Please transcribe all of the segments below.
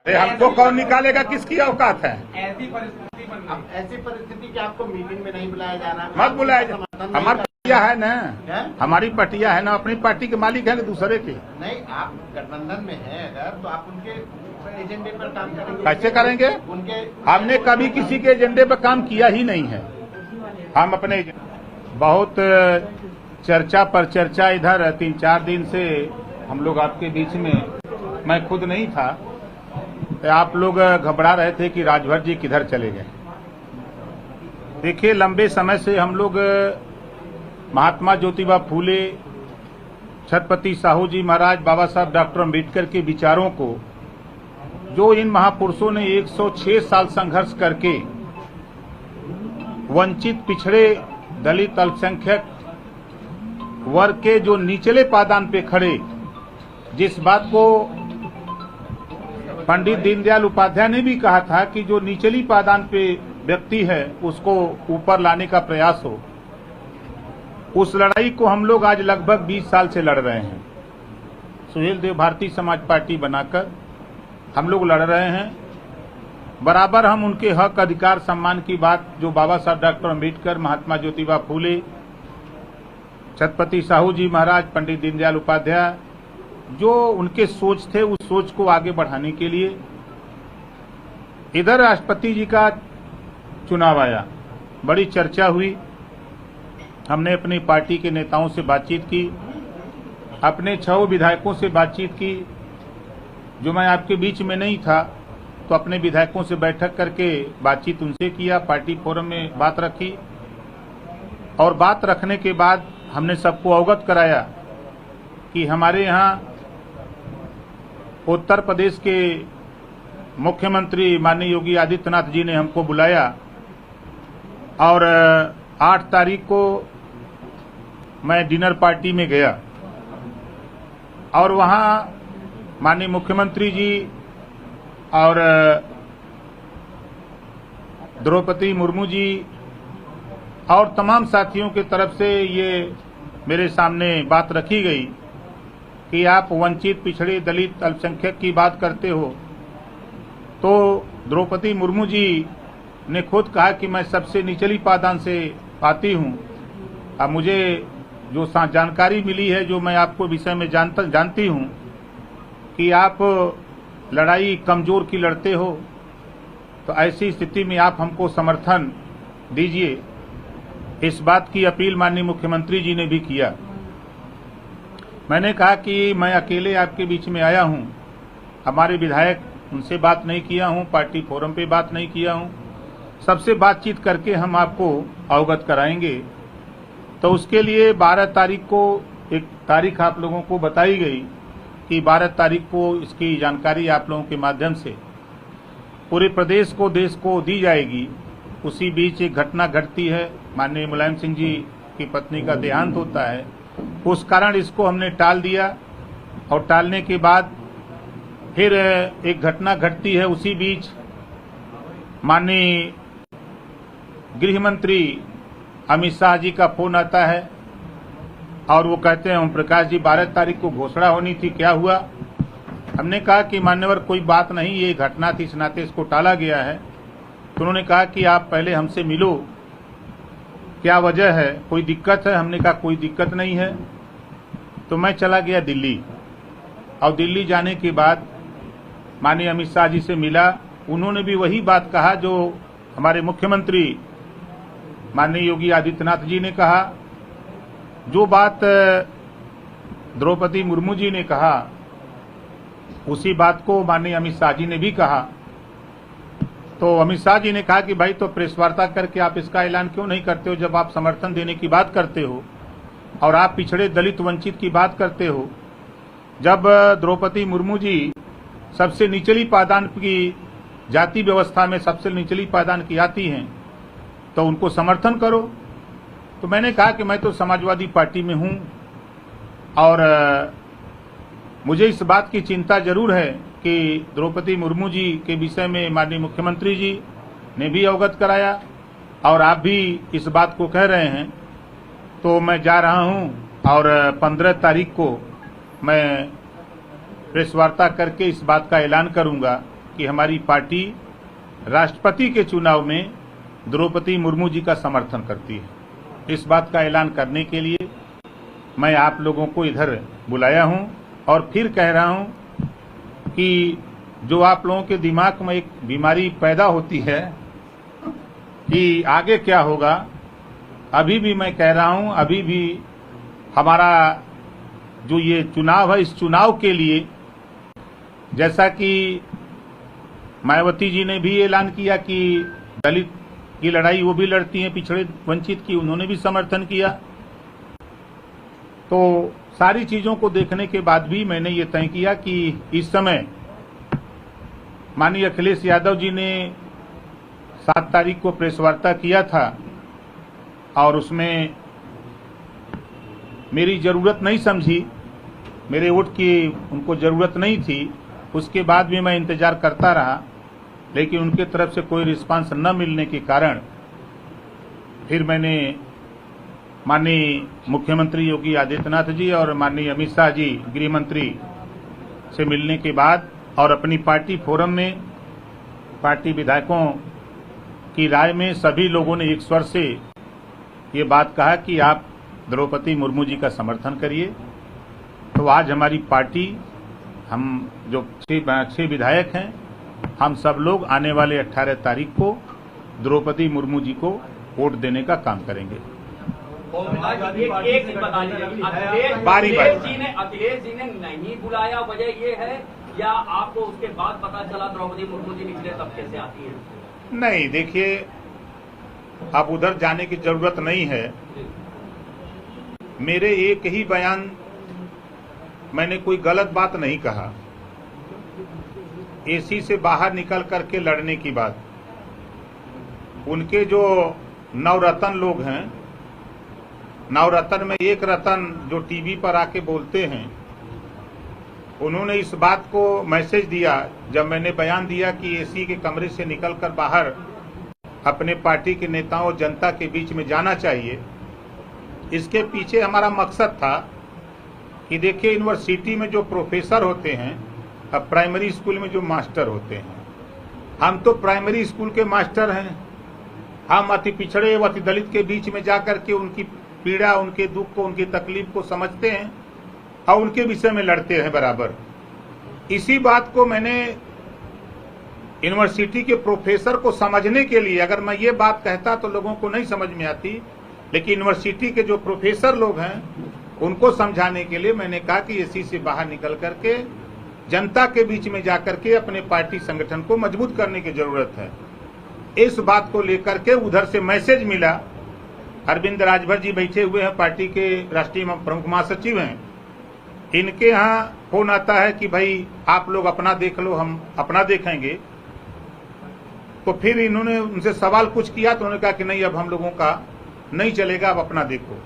अरे हमको कौन निकालेगा, किसकी औकात है? ऐसी परिस्थिति कि आपको मीटिंग में नहीं बुलाया जाना, मत बुलाया जाए। हमारी पटिया है ना, हमारी पटिया है ना, अपनी पार्टी के मालिक है ना दूसरे के। नहीं, आप गठबंधन में हैं अगर, तो आप उनके एजेंडे पर काम करेंगे। कैसे करेंगे? उनके हमने कभी किसी के एजेंडे पर काम किया ही नहीं है। हम अपने बहुत चर्चा पर चर्चा, इधर 3-4 दिन से हम लोग आपके बीच में, मैं खुद नहीं था, आप लोग घबरा रहे थे कि राजभर जी किधर चले गए। देखिए, लंबे समय से हम लोग महात्मा ज्योतिबा फूले, छत्रपति साहू जी महाराज, बाबा साहब डॉक्टर अम्बेडकर के विचारों को, जो इन महापुरुषों ने 106 साल संघर्ष करके वंचित, पिछड़े, दलित, अल्पसंख्यक वर्ग के जो निचले पायदान पे खड़े, जिस बात को पंडित दीनदयाल उपाध्याय ने भी कहा था कि जो निचली पायदान पे व्यक्ति है उसको ऊपर लाने का प्रयास हो, उस लड़ाई को हम लोग आज लगभग 20 साल से लड़ रहे हैं। सुहेल देव भारतीय समाज पार्टी बनाकर हम लोग लड़ रहे हैं। बराबर हम उनके हक, अधिकार, सम्मान की बात, जो बाबा साहब डॉक्टर अम्बेडकर, महात्मा ज्योतिबा फूले, छत्रपति साहू जी महाराज, पंडित दीनदयाल उपाध्याय, जो उनके सोच थे, उस सोच को आगे बढ़ाने के लिए इधर राष्ट्रपति जी का चुनाव आया, बड़ी चर्चा हुई। हमने अपनी पार्टी के नेताओं से बातचीत की, अपने 6 विधायकों से बातचीत की। जो मैं आपके बीच में नहीं था तो अपने विधायकों से बैठक करके बातचीत उनसे किया, पार्टी फोरम में बात रखी, और बात रखने के बाद हमने सबको अवगत कराया कि हमारे यहाँ उत्तर प्रदेश के मुख्यमंत्री माननीय योगी आदित्यनाथ जी ने हमको बुलाया, और 8 तारीख को मैं डिनर पार्टी में गया, और वहाँ माननीय मुख्यमंत्री जी और द्रौपदी मुर्मू जी और तमाम साथियों की तरफ से ये मेरे सामने बात रखी गई कि आप वंचित, पिछड़े, दलित, अल्पसंख्यक की बात करते हो। तो द्रौपदी मुर्मू जी ने खुद कहा कि मैं सबसे निचली पायदान से आती हूँ। अब मुझे जो जानकारी मिली है, जो मैं आपको विषय में जानती हूँ कि आप लड़ाई कमजोर की लड़ते हो, तो ऐसी स्थिति में आप हमको समर्थन दीजिए। इस बात की अपील माननीय मुख्यमंत्री जी ने भी किया। मैंने कहा कि मैं अकेले आपके बीच में आया हूं, हमारे विधायक, उनसे बात नहीं किया हूं, पार्टी फोरम पे बात नहीं किया हूं, सबसे बातचीत करके हम आपको अवगत कराएंगे। तो उसके लिए 12 तारीख को एक तारीख आप लोगों को बताई गई कि 12 तारीख को इसकी जानकारी आप लोगों के माध्यम से पूरे प्रदेश को, देश को दी जाएगी। उसी बीच एक घटना घटती है, माननीय मुलायम सिंह जी की पत्नी का देहांत होता है, उस कारण इसको हमने टाल दिया, और टालने के बाद फिर एक घटना घटती है। उसी बीच माननीय गृह मंत्री अमित शाह जी का फोन आता है, और वो कहते हैं ओम प्रकाश जी 12 तारीख को घोषणा होनी थी, क्या हुआ? हमने कहा कि मान्यवर कोई बात नहीं, ये घटना थी, इस नाते इसको टाला गया है। तो उन्होंने कहा कि आप पहले हमसे मिलो, क्या वजह है, कोई दिक्कत है? हमने कहा कोई दिक्कत नहीं है। तो मैं चला गया दिल्ली, और दिल्ली जाने के बाद माननीय अमित शाह जी से मिला। उन्होंने भी वही बात कहा जो हमारे मुख्यमंत्री माननीय योगी आदित्यनाथ जी ने कहा, जो बात द्रौपदी मुर्मू जी ने कहा, उसी बात को माननीय अमित शाह जी ने भी कहा। तो अमित शाह जी ने कहा कि भाई, तो प्रेस वार्ता करके आप इसका ऐलान क्यों नहीं करते हो, जब आप समर्थन देने की बात करते हो और आप पिछड़े, दलित, वंचित की बात करते हो। जब द्रौपदी मुर्मू जी सबसे निचली पायदान की, जाति व्यवस्था में सबसे निचली पायदान की आती हैं, तो उनको समर्थन करो। तो मैंने कहा कि मैं तो समाजवादी पार्टी में हूं, और मुझे इस बात की चिंता जरूर है कि द्रौपदी मुर्मू जी के विषय में माननीय मुख्यमंत्री जी ने भी अवगत कराया, और आप भी इस बात को कह रहे हैं। तो मैं जा रहा हूं, और 15 तारीख को मैं प्रेस वार्ता करके इस बात का ऐलान करूंगा कि हमारी पार्टी राष्ट्रपति के चुनाव में द्रौपदी मुर्मू जी का समर्थन करती है। इस बात का ऐलान करने के लिए मैं आप लोगों को इधर बुलाया हूं और फिर कह रहा हूं कि जो आप लोगों के दिमाग में एक बीमारी पैदा होती है कि आगे क्या होगा, अभी भी मैं कह रहा हूं, अभी भी हमारा जो ये चुनाव है, इस चुनाव के लिए जैसा कि मायावती जी ने भी ऐलान किया कि दलित की लड़ाई वो भी लड़ती हैं, पिछड़े वंचित की, उन्होंने भी समर्थन किया। तो सारी चीजों को देखने के बाद भी मैंने ये तय किया कि इस समय माननीय अखिलेश यादव जी ने 7 तारीख को प्रेस वार्ता किया था और उसमें मेरी जरूरत नहीं समझी, मेरे वोट की उनको जरूरत नहीं थी। उसके बाद भी मैं इंतजार करता रहा, लेकिन उनके तरफ से कोई रिस्पांस न मिलने के कारण फिर मैंने माननीय मुख्यमंत्री योगी आदित्यनाथ जी और माननीय अमित शाह जी गृह मंत्री से मिलने के बाद और अपनी पार्टी फोरम में पार्टी विधायकों की राय में सभी लोगों ने एक स्वर से ये बात कहा कि आप द्रौपदी मुर्मू जी का समर्थन करिए। तो आज हमारी पार्टी, हम जो 6 विधायक हैं, हम सब लोग आने वाले 18 तारीख को द्रौपदी मुर्मू जी को वोट देने का काम करेंगे। एक बता दीजिए, अखिलेश जी ने नहीं बुलाया, वजह ये है या आपको उसके बाद पता चला द्रौपदी मुर्मू जी निचले तबके से आती है? नहीं, देखिए, अब उधर जाने की जरूरत नहीं है। मेरे एक ही बयान, मैंने कोई गलत बात नहीं कहा। एसी से बाहर निकल करके लड़ने की बात, उनके जो नवरत्न लोग हैं, नवरत्न में एक रतन जो टीवी पर आके बोलते हैं, उन्होंने इस बात को मैसेज दिया जब मैंने बयान दिया कि एसी के कमरे से निकलकर बाहर अपने पार्टी के नेताओं जनता के बीच में जाना चाहिए। इसके पीछे हमारा मकसद था कि देखिए, यूनिवर्सिटी में जो प्रोफेसर होते हैं, अब प्राइमरी स्कूल में जो मास्टर होते हैं, हम तो प्राइमरी स्कूल के मास्टर हैं। हम अति पिछड़े व अति दलित के बीच में जाकर के उनकी पीड़ा, उनके दुख को, उनकी तकलीफ को समझते हैं और उनके विषय में लड़ते हैं बराबर। इसी बात को मैंने यूनिवर्सिटी के प्रोफेसर को समझने के लिए, अगर मैं ये बात कहता तो लोगों को नहीं समझ में आती, लेकिन यूनिवर्सिटी के जो प्रोफेसर लोग हैं उनको समझाने के लिए मैंने कहा कि एसी से बाहर निकल करके जनता के बीच में जाकर के अपने पार्टी संगठन को मजबूत करने की जरूरत है। इस बात को लेकर के उधर से मैसेज मिला। अरविंद राजभर जी बैठे हुए हैं, पार्टी के राष्ट्रीय प्रमुख महासचिव हैं, इनके यहाँ फोन आता है कि भाई आप लोग अपना देख लो, हम अपना देखेंगे। तो फिर इन्होंने उनसे सवाल कुछ किया तो उन्होंने कहा कि नहीं, अब हम लोगों का नहीं चलेगा, अब अपना देखो।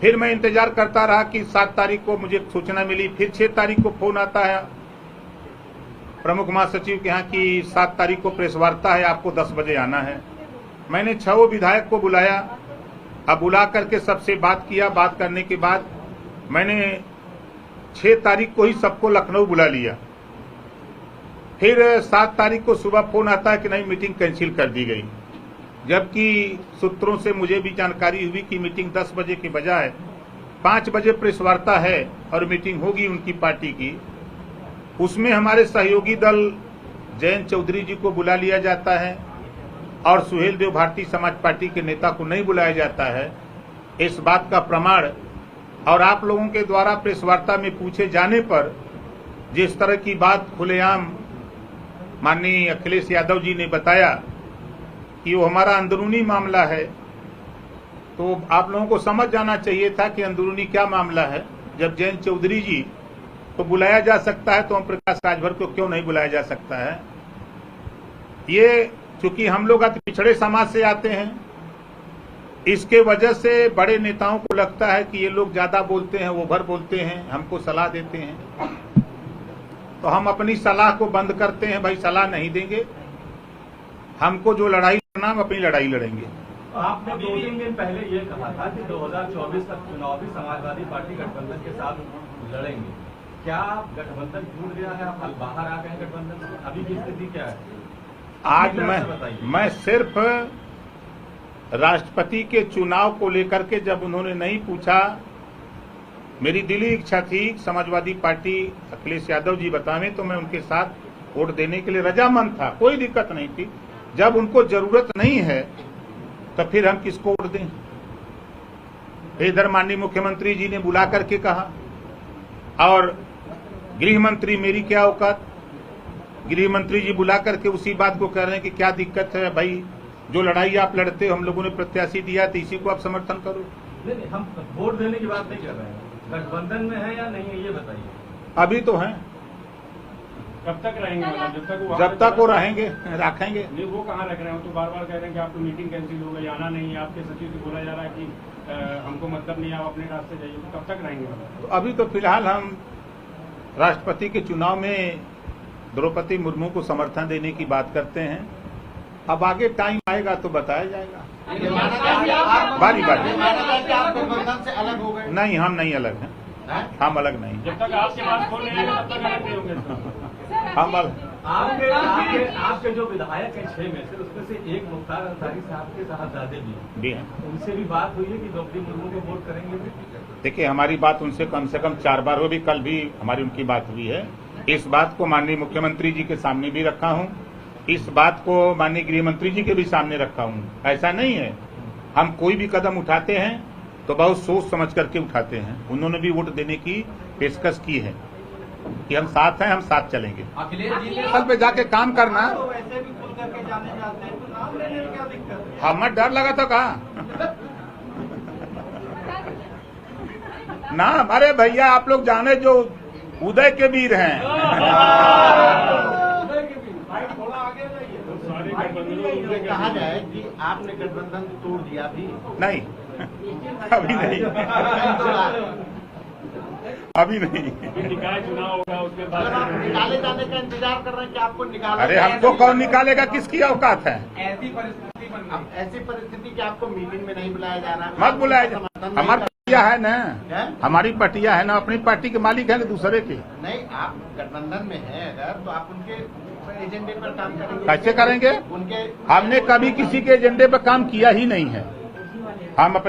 फिर मैं इंतजार करता रहा कि 7 तारीख को मुझे सूचना मिली। फिर 6 तारीख को फोन आता है प्रमुख महासचिव के यहाँ कि 7 तारीख को प्रेस वार्ता है, आपको 10 बजे आना है। मैंने 6 विधायक को बुलाया। अब बुला करके सबसे बात किया। बात करने के बाद मैंने 6 तारीख को ही सबको लखनऊ बुला लिया। फिर 7 तारीख को सुबह फोन आता है कि नहीं, मीटिंग कैंसिल कर दी गई, जबकि सूत्रों से मुझे भी जानकारी हुई कि मीटिंग 10 बजे के बजाय 5 बजे प्रेस वार्ता है और मीटिंग होगी उनकी पार्टी की। उसमें हमारे सहयोगी दल जयंत चौधरी जी को बुला लिया जाता है और सुहेल देव भारतीय समाज पार्टी के नेता को नहीं बुलाया जाता है। इस बात का प्रमाण और आप लोगों के द्वारा प्रेस वार्ता में पूछे जाने पर जिस तरह की बात खुलेआम माननीय अखिलेश यादव जी ने बताया कि वो हमारा अंदरूनी मामला है, तो आप लोगों को समझ जाना चाहिए था कि अंदरूनी क्या मामला है। जब जयंत चौधरी जी को बुलाया जा सकता है तो ओम प्रकाश राजभर को क्यों नहीं बुलाया जा सकता है? ये चूंकि हम लोग अति पिछड़े समाज से आते हैं, इसके वजह से बड़े नेताओं को लगता है कि ये लोग ज्यादा बोलते हैं, ओवर बोलते हैं, हमको सलाह देते हैं। तो हम अपनी सलाह को बंद करते हैं। भाई, सलाह नहीं देंगे, हमको जो लड़ाई लड़ना, हम अपनी लड़ाई लड़ेंगे। आपने 2-3 दिन पहले ये कहा था कि 2024 तक चुनाव भी समाजवादी पार्टी गठबंधन के साथ लड़ेंगे। क्या गठबंधन टूट गया है, आप बाहर आ गए हैं गठबंधन से? अभी की स्थिति क्या है? आज बताइए। मैं सिर्फ राष्ट्रपति के चुनाव को लेकर के जब उन्होंने नहीं पूछा, मेरी दिली इच्छा थी समाजवादी पार्टी अखिलेश यादव जी बतावें तो मैं उनके साथ वोट देने के लिए रजामंद था, कोई दिक्कत नहीं थी। जब उनको जरूरत नहीं है तो फिर हम किसको वोट दें? इधर माननीय मुख्यमंत्री जी ने बुला करके कहा, और गृह मंत्री मेरी क्या औकात, गृह मंत्री जी बुला करके उसी बात को कह रहे हैं कि क्या दिक्कत है भाई, जो लड़ाई आप लड़ते हो हम लोगों ने प्रत्याशी दिया तो इसी को आप समर्थन करो। नहीं, हम वोट देने की बात नहीं कर रहे हैं, गठबंधन में है या नहीं है ये बताइए। अभी तो हैं, कब तक रहेंगे? मतलब जब तक वो रहेंगे रखेंगे। नहीं, वो कहाँ रख रहे हैं? वो तो बार बार कह रहे हैं कि आपकी मीटिंग कैंसिल हो गई, आना नहीं है। आपके सचिव से बोला जा रहा है कि हमको मतलब नहीं, आप अपने रास्ते जाइए। तो कब तक रहेंगे? तो अभी तो फिलहाल हम राष्ट्रपति के चुनाव में द्रौपदी मुर्मू को समर्थन देने की बात करते हैं। अब आगे टाइम आएगा तो बताया जाएगा। बारी बारी। आप गठबंधन से अलग हो गए? नहीं, हम नहीं अलग हैं, हम अलग नहीं। जब तक आपके पास फोन नहीं आएगा तब तक अलग नहीं होंगे। हम आपके जो विधायक हैं 6 में से, उसमें से एक मुख्तार अंसारी साहब के साहबजादे भी हैं, उनसे भी बात हुई है कि द्रौपदी मुर्मू को वोट करेंगे? देखिए, हमारी बात उनसे कम से कम 4 बार हुई, कल भी हमारी उनकी बात हुई है। इस बात को माननीय मुख्यमंत्री जी के सामने भी रखा हूं, इस बात को माननीय गृह मंत्री जी के भी सामने रखा हूं। ऐसा नहीं है, हम कोई भी कदम उठाते हैं तो बहुत सोच समझ करके उठाते हैं। उन्होंने भी वोट देने की पेशकश की है कि हम साथ हैं, हम साथ चलेंगे। कल पे जाके काम करना। वैसे भी खुल करके जाने जाते हैं तो नाम लेने में क्या दिक्कत है? हमें डर लगा तो कहा ना, अरे भैया आप लोग जाने जो उदय के वीर हैं। थोड़ा आगे जाइए। कहा जाए कि आपने गठबंधन तोड़ दिया भी? नहीं, अभी नहीं, अभी नहीं। निकाय चुनाव होगा, उसके बाद आप निकाले जाने का इंतजार कर रहे हैं कि आपको निकाला? अरे हमको कौन निकालेगा, किसकी औकात है? ऐसी परिस्थिति कि आपको मीटिंग में नहीं बुलाया जा रहा? मत बुलाया जा, हमारी पटिया है ना, हमारी पटिया है ना, अपनी पार्टी के मालिक है ना दूसरे के। नहीं, आप गठबंधन में हैं अगर तो आप उनके एजेंडे पर काम करेंगे? कैसे करेंगे? उनके हमने कभी किसी के एजेंडे पर काम किया ही नहीं है। हम